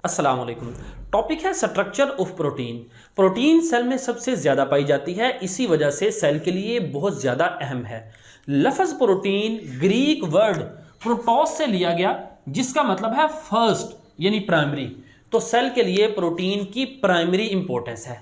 अस्सलाम वालेकुम। टॉपिक है structure of protein. Protein cell में सबसे ज़्यादा पाई जाती है, इसी वजह से सेल के लिए बहुत ज़्यादा अहम है। लफ्ज़ प्रोटीन ग्रीक वर्ड प्रोटोस से लिया गया, जिसका मतलब है फर्स्ट यानी प्राइमरी। तो सेल के लिए प्रोटीन की प्राइमरी इंपॉर्टेंस है।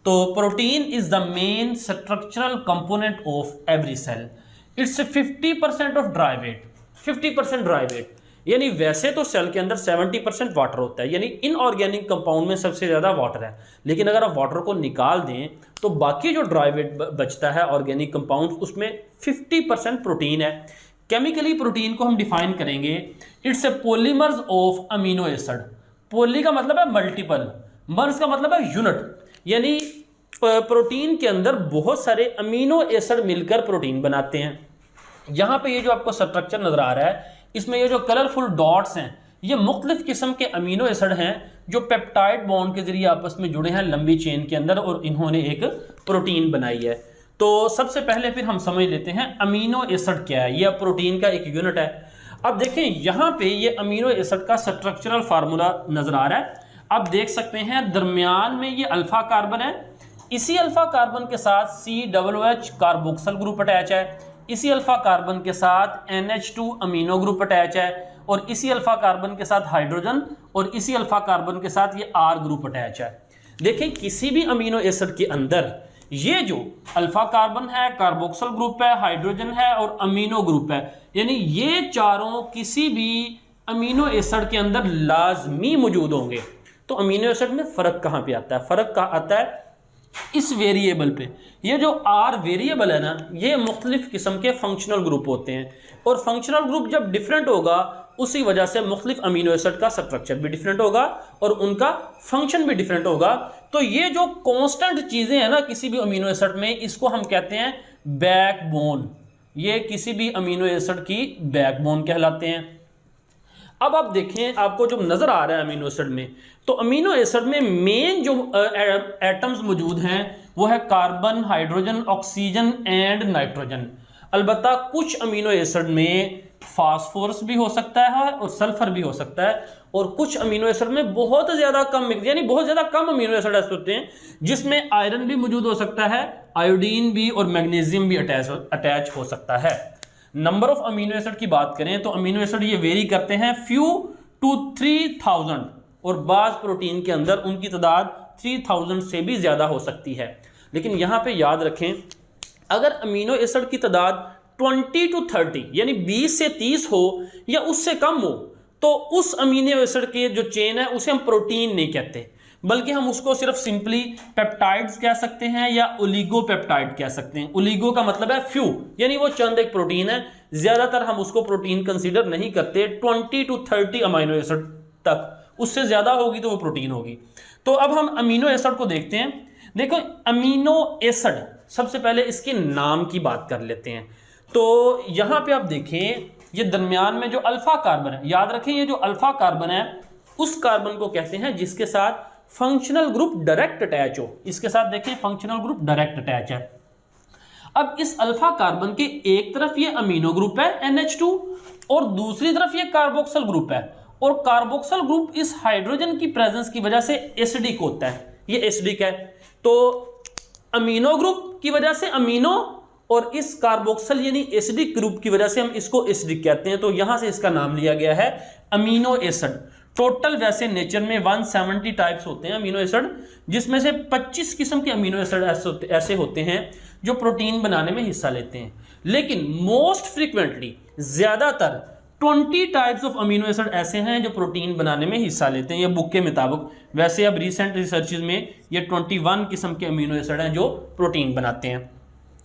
तो protein is the main structural component of every cell. It's 50% of dry weight. 50% dry weight यानी वैसे तो सेल के अंदर 70% वाटर होता है, यानी इनऑर्गेनिक कंपाउंड में सबसे ज़्यादा वाटर है। लेकिन अगर आप वाटर को निकाल दें तो बाकी जो ड्राई वेट बचता है ऑर्गेनिक कंपाउंड, उसमें 50% प्रोटीन है। केमिकली प्रोटीन को हम डिफाइन करेंगे, it's a polymers of amino acid. Poly का मतलब है मल्टीपल, मर्स का मतलब है यूनिट, यानी प्रोटीन के अंदर बहुत सारे अमीनो एसिड मिलकर प्रोटीन बनाते हैं। यहाँ पे ये जो आपको स्ट्रक्चर नजर आ रहा है, इसमें ये जो कलरफुल डॉट्स हैं, ये मुख्तलिफ किस्म के अमीनो एसिड हैं जो पेप्टाइड बॉन्ड के जरिए आपस में जुड़े हैं लंबी चेन के अंदर, और इन्होंने एक प्रोटीन बनाई है। तो सबसे पहले फिर हम समझ लेते हैं अमीनो एसिड क्या है। यह प्रोटीन का एक यूनिट है। अब देखें यहाँ पे ये अमीनो एसिड का स्ट्रक्चरल फार्मूला नजर आ रहा है। आप देख सकते हैं दरमियान में ये अल्फा कार्बन है, इसी अल्फा कार्बन के साथ COOH कार्बोक्सिल ग्रुप अटैच है, इसी अल्फा कार्बन के साथ NH2 अमीनो ग्रुप अटैच है, और इसी अल्फा कार्बन के साथ हाइड्रोजन, और इसी अल्फा कार्बन के साथ ये R ग्रुप अटैच है। देखें किसी भी अमीनो एसिड के अंदर ये जो अल्फा कार्बन है, कार्बोक्सिल ग्रुप है, हाइड्रोजन है और अमीनो ग्रुप है, यानी ये चारों किसी भी अमीनो एसिड के अंदर लाजमी मौजूद होंगे। तो अमीनो एसिड में फर्क कहाँ पे आता है? फर्क कहाँ आता है? इस वेरिएबल पे। ये जो R वेरिएबल है ना, ये मुख्तलिफ किस्म के फंक्शनल ग्रुप होते हैं, और फंक्शनल ग्रुप जब डिफरेंट होगा उसी वजह से मुख्तलिफ अमीनो एसिड का स्ट्रक्चर भी डिफरेंट होगा और उनका फंक्शन भी डिफरेंट होगा। तो ये जो कांस्टेंट चीज़ें हैं ना किसी भी अमीनो एसिड में, इसको हम कहते हैं बैकबोन। ये किसी भी अमीनो एसिड की बैकबोन कहलाते हैं। अब आप देखें, आपको जो नज़र आ रहा है अमीनो एसिड में, तो अमीनो एसिड में मेन जो एटम्स मौजूद हैं वो है carbon, hydrogen, oxygen and nitrogen. अलबत्ता कुछ अमीनो एसिड में फास्फोरस भी हो सकता है और सल्फर भी हो सकता है, और कुछ अमीनो एसिड में बहुत ज़्यादा कम, यानी बहुत ज़्यादा कम अमीनो एसिड ऐसे होते हैं जिसमें आयरन भी मौजूद हो सकता है, आयोडीन भी और मैग्नीशियम भी अटैच हो सकता है। नंबर ऑफ अमीनो एसिड की बात करें तो अमीनो एसिड ये वेरी करते हैं फ्यू टू 3000, और बाज़ प्रोटीन के अंदर उनकी तादाद 3000 से भी ज़्यादा हो सकती है। लेकिन यहाँ पे याद रखें, अगर अमीनो एसिड की तादाद 20 to 30 यानी 20 से 30 हो या उससे कम हो, तो उस अमीनो एसिड के जो चेन है उसे हम प्रोटीन नहीं कहते, बल्कि हम उसको सिर्फ सिंपली पेप्टाइड्स कह सकते हैं या ओलिगोपेप्टाइड कह सकते हैं। ओलिगो का मतलब है फ्यू, यानी वो चंद एक प्रोटीन है, ज़्यादातर हम उसको प्रोटीन कंसीडर नहीं करते। 20 to 30 अमीनो एसिड तक, उससे ज़्यादा होगी तो वो प्रोटीन होगी। तो अब हम अमीनो एसिड को देखते हैं। देखो अमीनो एसिड, सबसे पहले इसके नाम की बात कर लेते हैं। तो यहाँ पे आप देखें, ये दरमियान में जो अल्फा कार्बन है, याद रखें ये जो अल्फा कार्बन है उस कार्बन को कहते हैं जिसके साथ फंक्शनल ग्रुप डायरेक्ट अटैच हो। इसके साथ देखें फंक्शनल ग्रुप डायरेक्ट अटैच है। अब इस अल्फा कार्बन के एक तरफ ये अमीनो ग्रुप है NH2, और दूसरी तरफ ये कार्बोक्सिल ग्रुप है, और कार्बोक्सिल ग्रुप इस हाइड्रोजन की प्रेजेंस की वजह से एसिडिक होता है, ये एसिडिक है। तो अमीनो ग्रुप की वजह से अमीनो, और इस कार्बोक्सिल यानी एसिडिक ग्रुप की वजह से हम इसको एसिडिक कहते हैं। तो यहां से इसका नाम लिया गया है अमीनो एसिड। टोटल वैसे नेचर में 170 टाइप्स होते हैं अमीनो एसिड, जिसमें से 25 किस्म के अमीनो एसिड ऐसे होते हैं जो प्रोटीन बनाने में हिस्सा लेते हैं। लेकिन मोस्ट फ्रीक्वेंटली, ज़्यादातर 20 टाइप्स ऑफ अमीनो एसिड ऐसे हैं जो प्रोटीन बनाने में हिस्सा लेते हैं, ये बुक के मुताबिक। वैसे अब रिसेंट रिसर्चेज में ये 21 किस्म के अमीनो एसिड हैं जो प्रोटीन बनाते हैं।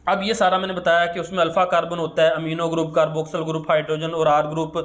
अब ये सारा मैंने बताया कि उसमें अल्फा कार्बन होता है, amino group, carboxyl group, hydrogen और R ग्रुप,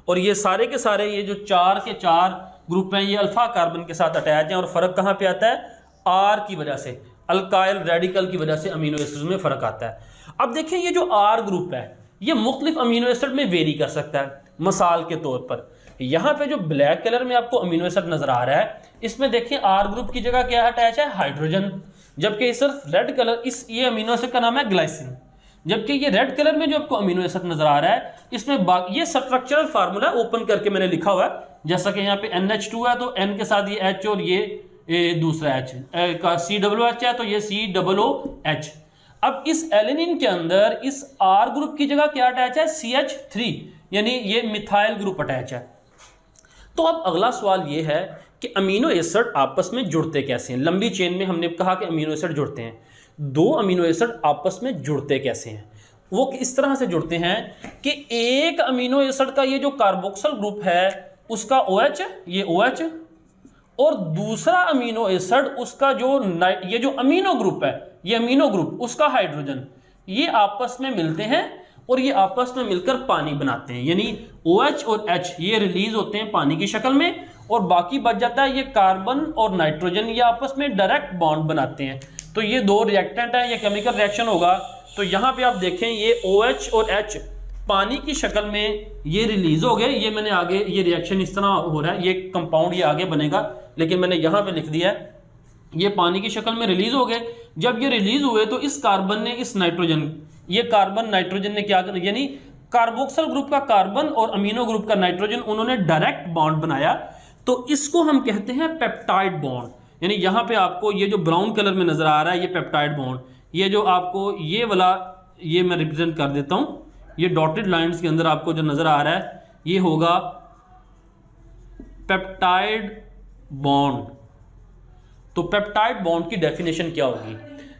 और ये सारे के सारे ये जो 4 के 4 ग्रुप हैं ये अल्फा कार्बन के साथ अटैच हैं। और फ़र्क कहाँ पे आता है? R की वजह से, अल्काइल रेडिकल की वजह से अमीनो एसिड में फ़र्क आता है। अब देखिए ये जो R ग्रुप है ये मुख्तलिफ अमीनो एसिड में वेरी कर सकता है। मिसाल के तौर पर यहाँ पे जो ब्लैक कलर में आपको अमीनो एसिड नज़र आ रहा है, इसमें देखिए R ग्रुप की जगह क्या अटैच है? हाइड्रोजन। जबकि सिर्फ रेड कलर, इस ये अमीनो एसिड का नाम है ग्लाइसिन। जबकि ये रेड कलर में जो आपको अमीनो एसिड नजर आ रहा है, इसमें ये स्ट्रक्चरल फार्मूला ओपन करके मैंने लिखा हुआ है, जैसा कि यहाँ पे NH2 है तो N के साथ ये H और ये दूसरा H का COOH है तो ये COOH। अब इस एलिनिन के अंदर इस R ग्रुप की जगह क्या अटैच है, CH3, यानी ये मिथाइल ग्रुप अटैच है। तो अब अगला सवाल ये है कि अमीनो एसिड आपस में जुड़ते कैसे हैं। लंबी चेन में हमने कहा कि अमीनो एसिड जुड़ते हैं, दो अमीनो एसिड आपस में जुड़ते कैसे हैं। वो इस तरह से जुड़ते हैं कि एक अमीनो एसिड का ये जो कार्बोक्सिल ग्रुप है उसका OH, ये OH, और दूसरा अमीनो एसिड उसका जो ये जो अमीनो ग्रुप है, ये अमीनो ग्रुप उसका हाइड्रोजन, ये आपस में मिलते हैं और ये आपस में मिलकर पानी बनाते हैं। यानी OH और H ये रिलीज होते हैं पानी की शक्ल में और बाकी बच जाता है ये कार्बन और नाइट्रोजन, ये आपस में डायरेक्ट बॉन्ड बनाते हैं। तो ये दो रिएक्टेंट है, ये केमिकल रिएक्शन होगा। तो यहाँ पे आप देखें ये OH और H पानी की शक्ल में ये रिलीज हो गए। ये मैंने आगे ये रिएक्शन इस तरह हो रहा है, ये कंपाउंड ये आगे बनेगा, लेकिन मैंने यहाँ पे लिख दिया है ये पानी की शक्ल में रिलीज हो गए। जब ये रिलीज हुए तो इस कार्बन ने इस नाइट्रोजन, ये कार्बन नाइट्रोजन ने क्या कर, यानी कार्बोक्सिल ग्रुप का कार्बन और अमीनो ग्रुप का नाइट्रोजन, उन्होंने डायरेक्ट बॉन्ड बनाया। तो इसको हम कहते हैं पेप्टाइड बॉन्ड। यानी यहाँ पे आपको ये जो ब्राउन कलर में नजर आ रहा है ये पेप्टाइड बॉन्ड, ये जो आपको ये वाला ये मैं रिप्रेजेंट कर देता हूँ, ये डॉटेड लाइंस के अंदर आपको जो नजर आ रहा है ये होगा पेप्टाइड बॉन्ड। तो पेप्टाइड बॉन्ड की डेफिनेशन क्या होगी,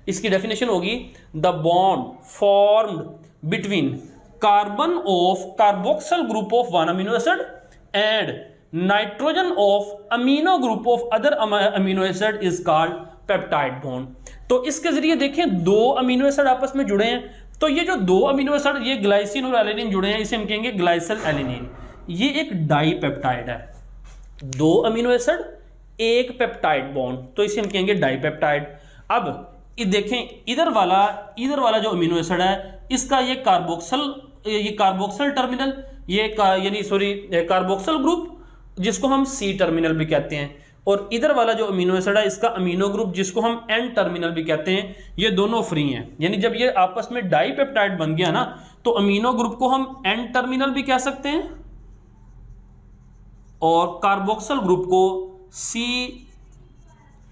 इसकी डेफिनेशन होगी the bond formed between carbon of carboxyl group of one amino acid and nitrogen of amino group of other amino acid is called peptide bond. तो इसके जरिए देखें दो अमीनो एसिड आपस में जुड़े हैं, तो ये जो दो अमीनो एसिड ये ग्लाइसिन और एलिनिन जुड़े हैं, इसे हम कहेंगे ग्लाइसिल एलिनिन। ये एक डाई पेप्टाइड है, दो अमीनो एसिड एक पेप्टाइड बॉन्ड, तो इसे हम कहेंगे डाइपेप्टाइड। अब देखें इधर वाला जो अमीनो एसिड है इसका ये कार्बोक्सिल टर्मिनल, ये यानी सॉरी कार्बोक्सिल ग्रुप जिसको हम C टर्मिनल भी कहते हैं, और इधर वाला जो अमीनो एसिड है इसका अमीनो ग्रुप जिसको हम N टर्मिनल भी कहते हैं, ये दोनों फ्री हैं। यानी जब ये आपस में डाइपेप्टाइड बन गया ना तो अमीनो ग्रुप को हम N टर्मिनल भी कह सकते हैं और कार्बोक्सिल ग्रुप को C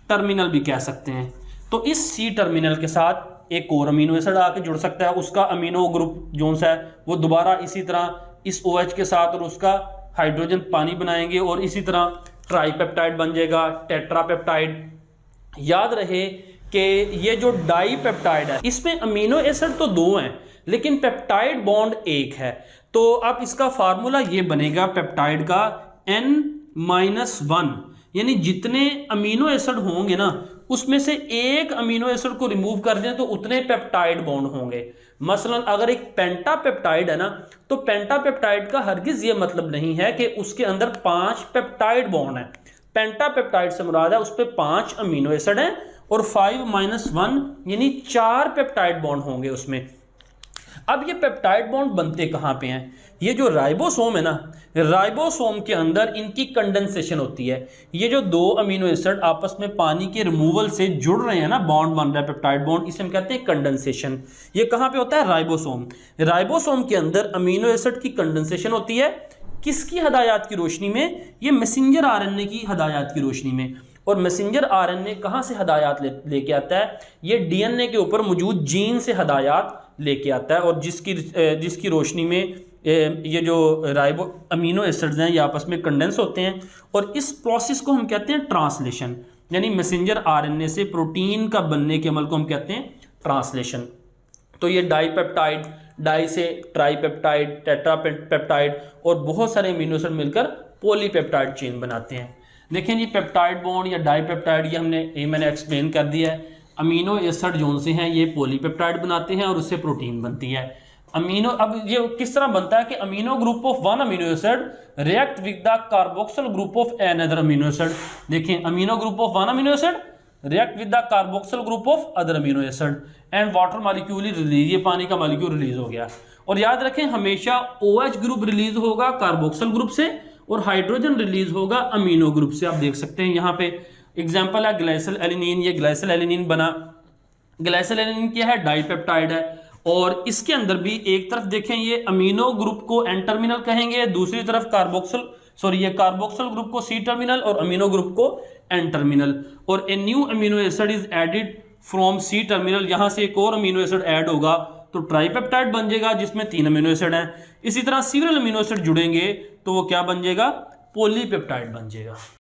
टर्मिनल भी कह सकते हैं। तो इस C टर्मिनल के साथ एक और अमीनो एसिड आके जुड़ सकता है, उसका अमीनो ग्रुप जो सा है वो दोबारा इसी तरह इस OH के साथ और उसका हाइड्रोजन पानी बनाएंगे और इसी तरह ट्राइपेप्टाइड बन जाएगा, टेट्रापेप्टाइड। याद रहे कि ये जो डाइपेप्टाइड है इसमें अमीनो एसिड तो दो हैं लेकिन पेप्टाइड बॉन्ड एक है। तो अब इसका फार्मूला ये बनेगा पेप्टाइड का N-1, यानी जितने अमीनो एसिड होंगे ना उसमें से एक अमीनो एसिड को रिमूव कर दें तो उतने पेप्टाइड बॉन्ड होंगे। मसलन अगर एक पेंटापेप्टाइड है ना तो पेंटापेप्टाइड का हरगिज ये मतलब नहीं है कि उसके अंदर 5 पेप्टाइड बॉन्ड है। पेंटापेप्टाइड से मुराद है उस पर 5 अमीनो एसिड हैं और 5-1 यानी 4 पेप्टाइड बॉन्ड होंगे उसमें। अब ये पेप्टाइड बॉन्ड बनते कहाँ पे हैं, ये जो राइबोसोम है ना, राइबोसोम के अंदर इनकी कंडेंसेशन होती है। ये जो दो अमीनो एसिड आपस में पानी के रिमूवल से जुड़ रहे हैं ना, बॉन्ड बन रहा है पेप्टाइड बॉन्ड, इसे हम कहते हैं कंडेंसेशन। ये कहाँ पे होता है, राइबोसोम। राइबोसोम के अंदर अमीनो एसिड की कंडेंसेशन होती है, किसकी हदायत की रोशनी में, ये मैसेंजर आरएनए की हदायत की रोशनी में। और मैसेंजर आरएनए कहाँ से हदायत लेके आता है, ये डीएनए के ऊपर मौजूद जीन से हदायत लेके आता है और जिसकी रोशनी में ये जो राइबो अमीनो एसिड्स हैं ये आपस में कंडेंस होते हैं और इस प्रोसेस को हम कहते हैं ट्रांसलेशन। यानी मैसेंजर आरएनए से प्रोटीन का बनने के अमल को हम कहते हैं ट्रांसलेशन। तो ये डाइपेप्टाइड, डाई से ट्राइपेप्टाइड, टेट्रापेप्टाइड और बहुत सारे अमीनो एसिड मिलकर पॉलीपेप्टाइड चेन बनाते हैं। देखें ये पेप्टाइड बॉन्ड या डाइपेप्टाइड ये मैंने एक्सप्लेन कर दिया है। अमीनो एसिड जोन से हैं ये पॉलीपेप्टाइड बनाते हैं और उससे प्रोटीन बनती है। अमीनो, अब ये किस तरह बनता है कि amino group of one amino acid react with the carboxyl group of another amino acid. देखें amino group of one amino acid react with the carboxyl group of other amino acid and water molecule release, ये पानी का molecule release हो गया। और याद रखें हमेशा OH ग्रुप रिलीज होगा कार्बोक्सिल ग्रुप से और हाइड्रोजन रिलीज होगा अमीनो ग्रुप से। आप देख सकते हैं यहाँ पे एग्जाम्पल है ग्लाइसिल एलिनिन, ये ग्लाइसिल एलिनिन बना। ग्लाइसिल एलिनिन क्या है, डाइपेप्टाइड है और इसके अंदर भी एक तरफ देखें ये अमीनो ग्रुप को एन टर्मिनल कहेंगे, दूसरी तरफ कार्बोक्सिल सॉरी ये कार्बोक्सिल ग्रुप को सी टर्मिनल और अमीनो ग्रुप को एन टर्मिनल, और a new amino acid is added from C terminal, यहां से एक और अमीनो एसिड ऐड होगा तो ट्राइपेप्टाइड बन जाएगा जिसमें 3 अमीनो एसिड हैं। इसी तरह सीरियल अमीनो एसिड जुड़ेंगे तो वो क्या बन जाएगा, पॉलीपेप्टाइड बन जाएगा।